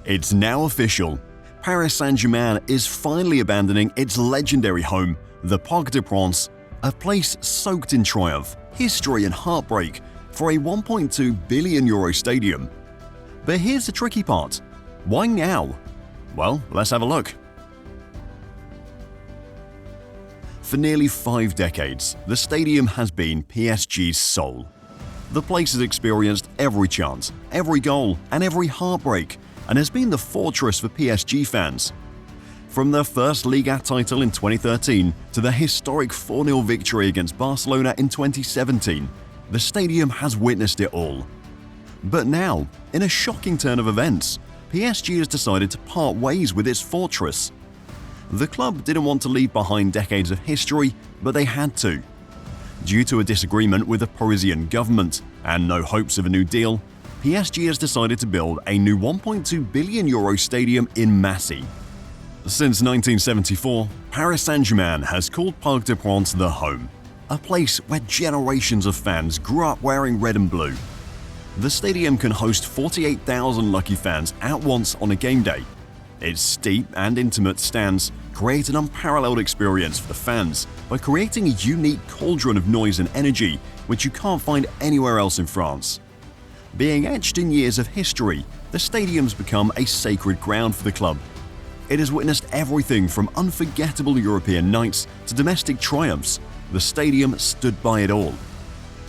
It's now official. Paris Saint-Germain is finally abandoning its legendary home, the Parc de France, a place soaked in triumph, history and heartbreak, for a €1.2 billion stadium. But here's the tricky part. Why now? Well, let's have a look. For nearly 5 decades, the stadium has been PSG's soul. The place has experienced every chance, every goal, and every heartbreak, and has been the fortress for PSG fans. From their first Liga title in 2013 to the historic 4-0 victory against Barcelona in 2017, the stadium has witnessed it all. But now, in a shocking turn of events, PSG has decided to part ways with its fortress. The club didn't want to leave behind decades of history, but they had to. Due to a disagreement with the Parisian government and no hopes of a new deal, PSG has decided to build a new €1.2 billion stadium in Massy. Since 1974, Paris Saint-Germain has called Parc de France the home, a place where generations of fans grew up wearing red and blue. The stadium can host 48,000 lucky fans at once on a game day. Its steep and intimate stands create an unparalleled experience for the fans by creating a unique cauldron of noise and energy which you can't find anywhere else in France. Being etched in years of history, the stadium's become a sacred ground for the club. It has witnessed everything from unforgettable European nights to domestic triumphs. The stadium stood by it all.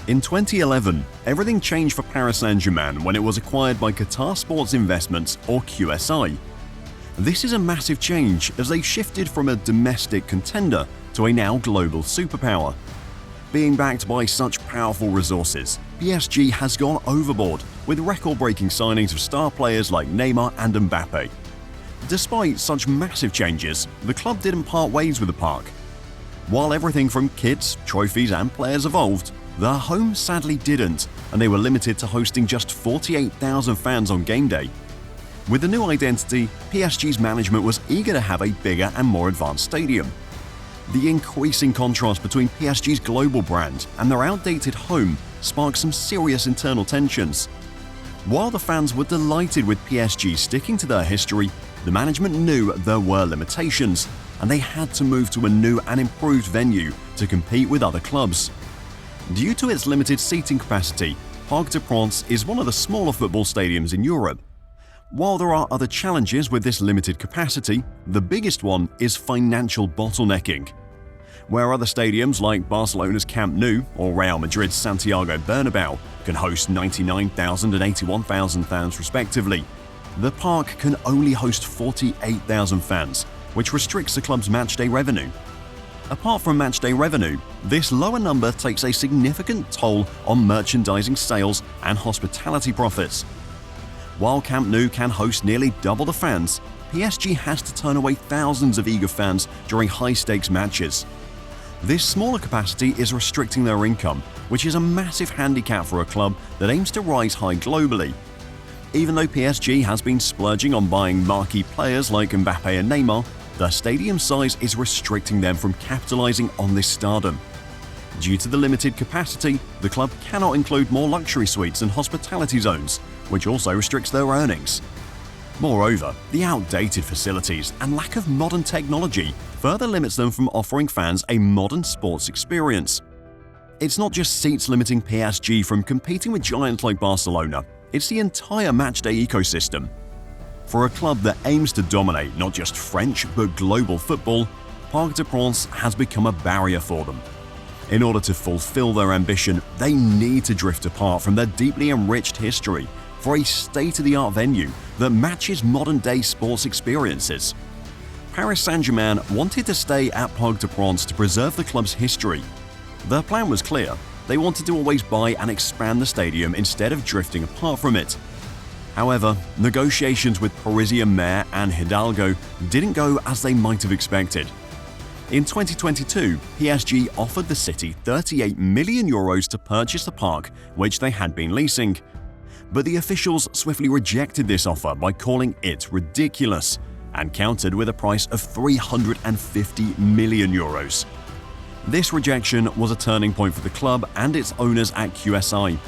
In 2011, everything changed for Paris Saint-Germain when it was acquired by Qatar Sports Investments, or QSI. This is a massive change as they shifted from a domestic contender to a now global superpower. Being backed by such powerful resources, PSG has gone overboard with record-breaking signings of star players like Neymar and Mbappe. Despite such massive changes, the club didn't part ways with the Parc. While everything from kits, trophies and players evolved, their home sadly didn't, and they were limited to hosting just 48,000 fans on game day. With the new identity, PSG's management was eager to have a bigger and more advanced stadium. The increasing contrast between PSG's global brand and their outdated home sparked some serious internal tensions. While the fans were delighted with PSG sticking to their history, the management knew there were limitations, and they had to move to a new and improved venue to compete with other clubs. Due to its limited seating capacity, Parc de France is one of the smaller football stadiums in Europe. While there are other challenges with this limited capacity, the biggest one is financial bottlenecking. Where other stadiums like Barcelona's Camp Nou or Real Madrid's Santiago Bernabéu can host 99,000 and 81,000 fans respectively, the Parc can only host 48,000 fans, which restricts the club's matchday revenue. Apart from matchday revenue, this lower number takes a significant toll on merchandising sales and hospitality profits. While Camp Nou can host nearly double the fans, PSG has to turn away thousands of eager fans during high-stakes matches. This smaller capacity is restricting their income, which is a massive handicap for a club that aims to rise high globally. Even though PSG has been splurging on buying marquee players like Mbappe and Neymar, their stadium size is restricting them from capitalizing on this stardom. Due to the limited capacity, the club cannot include more luxury suites and hospitality zones, which also restricts their earnings. Moreover, the outdated facilities and lack of modern technology further limits them from offering fans a modern sports experience. It's not just seats limiting PSG from competing with giants like Barcelona, it's the entire matchday ecosystem. For a club that aims to dominate not just French but global football, Parc de France has become a barrier for them. In order to fulfill their ambition, they need to drift apart from their deeply enriched history for a state-of-the-art venue that matches modern-day sports experiences. Paris Saint-Germain wanted to stay at Parc de France to preserve the club's history. Their plan was clear. They wanted to always buy and expand the stadium instead of drifting apart from it. However, negotiations with Parisian Mayor Anne Hidalgo didn't go as they might have expected. In 2022, PSG offered the city €38 million to purchase the park, which they had been leasing. But the officials swiftly rejected this offer by calling it ridiculous and countered with a price of €350 million. This rejection was a turning point for the club and its owners at QSI.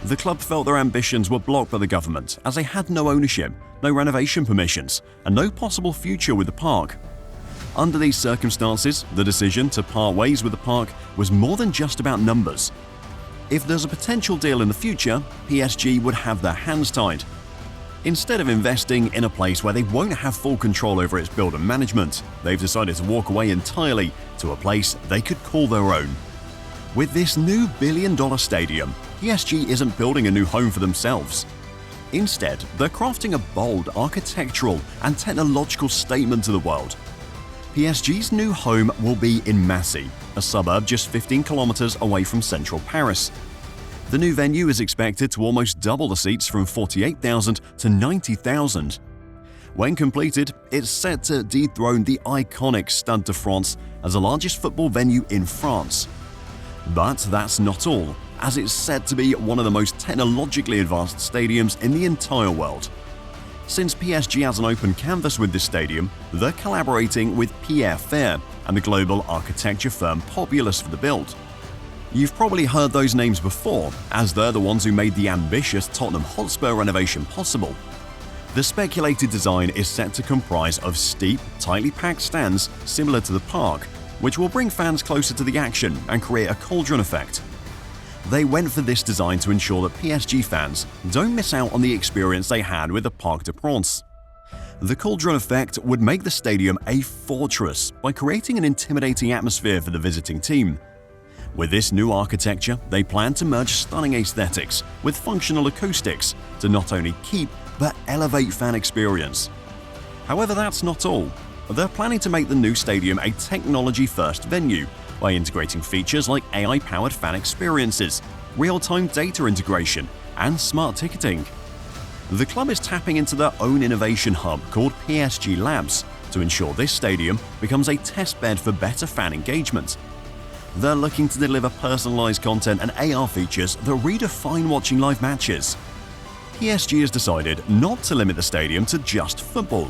The club felt their ambitions were blocked by the government as they had no ownership, no renovation permissions, and no possible future with the park. Under these circumstances, the decision to part ways with the park was more than just about numbers. If there's a potential deal in the future, PSG would have their hands tied. Instead of investing in a place where they won't have full control over its build and management, they've decided to walk away entirely to a place they could call their own. With this new billion-dollar stadium, PSG isn't building a new home for themselves. Instead, they're crafting a bold architectural and technological statement to the world. PSG's new home will be in Massy, a suburb just 15 kilometers away from central Paris. The new venue is expected to almost double the seats from 48,000 to 90,000. When completed, it's set to dethrone the iconic Stade de France as the largest football venue in France. But that's not all, as it's set to be one of the most technologically advanced stadiums in the entire world. Since PSG has an open canvas with this stadium, they're collaborating with Pierre Fair and the global architecture firm Populous for the build. You've probably heard those names before, as they're the ones who made the ambitious Tottenham Hotspur renovation possible. The speculated design is set to comprise of steep, tightly packed stands similar to the Parc, which will bring fans closer to the action and create a cauldron effect. They went for this design to ensure that PSG fans don't miss out on the experience they had with the Parc de France. The cauldron effect would make the stadium a fortress by creating an intimidating atmosphere for the visiting team. With this new architecture, they plan to merge stunning aesthetics with functional acoustics to not only keep but elevate fan experience. However, that's not all. They're planning to make the new stadium a technology-first venue by integrating features like AI-powered fan experiences, real-time data integration, and smart ticketing. The club is tapping into their own innovation hub called PSG Labs to ensure this stadium becomes a testbed for better fan engagement. They're looking to deliver personalized content and AR features that redefine watching live matches. PSG has decided not to limit the stadium to just football.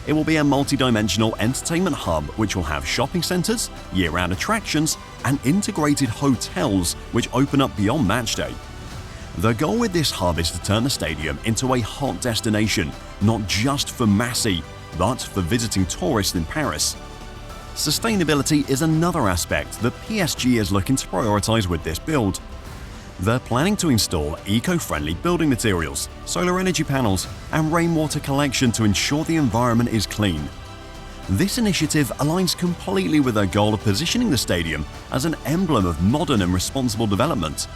It will be a multi-dimensional entertainment hub which will have shopping centers, year-round attractions, and integrated hotels which open up beyond match day. The goal with this hub is to turn the stadium into a hot destination, not just for Massy, but for visiting tourists in Paris. Sustainability is another aspect that PSG is looking to prioritize with this build. They're planning to install eco-friendly building materials, solar energy panels, and rainwater collection to ensure the environment is clean. This initiative aligns completely with their goal of positioning the stadium as an emblem of modern and responsible development.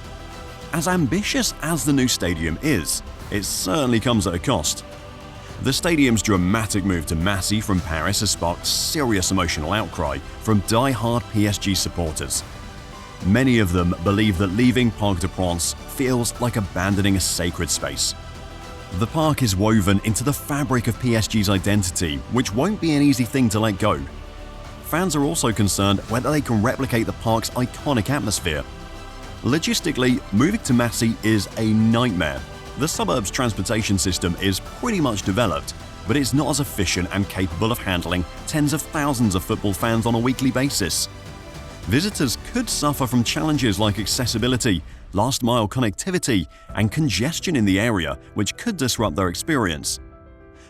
As ambitious as the new stadium is, it certainly comes at a cost. The stadium's dramatic move to Massy from Paris has sparked serious emotional outcry from die-hard PSG supporters. Many of them believe that leaving Parc de France feels like abandoning a sacred space. The park is woven into the fabric of PSG's identity, which won't be an easy thing to let go. Fans are also concerned whether they can replicate the park's iconic atmosphere. Logistically, moving to Massy is a nightmare. The suburb's transportation system is pretty much developed, but it's not as efficient and capable of handling tens of thousands of football fans on a weekly basis. Visitors could suffer from challenges like accessibility, last-mile connectivity, and congestion in the area, which could disrupt their experience.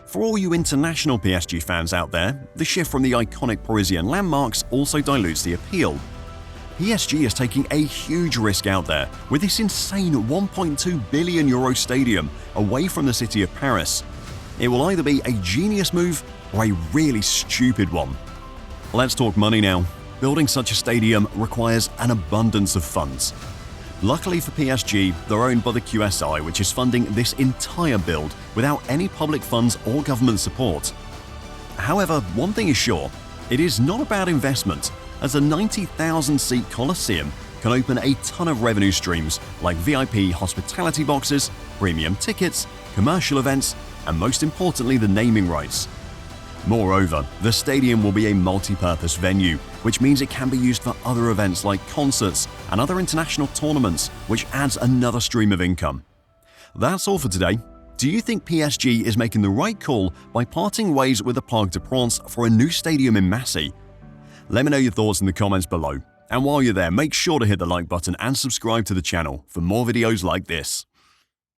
For all you international PSG fans out there, the shift from the iconic Parisian landmarks also dilutes the appeal. PSG is taking a huge risk out there with this insane €1.2 billion stadium away from the city of Paris. It will either be a genius move or a really stupid one. Let's talk money now. Building such a stadium requires an abundance of funds. Luckily for PSG, they're owned by the QSI, which is funding this entire build without any public funds or government support. However, one thing is sure, it is not about investment, as a 90,000-seat Coliseum can open a ton of revenue streams like VIP hospitality boxes, premium tickets, commercial events, and most importantly, the naming rights. Moreover, the stadium will be a multi-purpose venue, which means it can be used for other events like concerts and other international tournaments, which adds another stream of income. That's all for today. Do you think PSG is making the right call by parting ways with the Parc de France for a new stadium in Massy? Let me know your thoughts in the comments below. And while you're there, make sure to hit the like button and subscribe to the channel for more videos like this.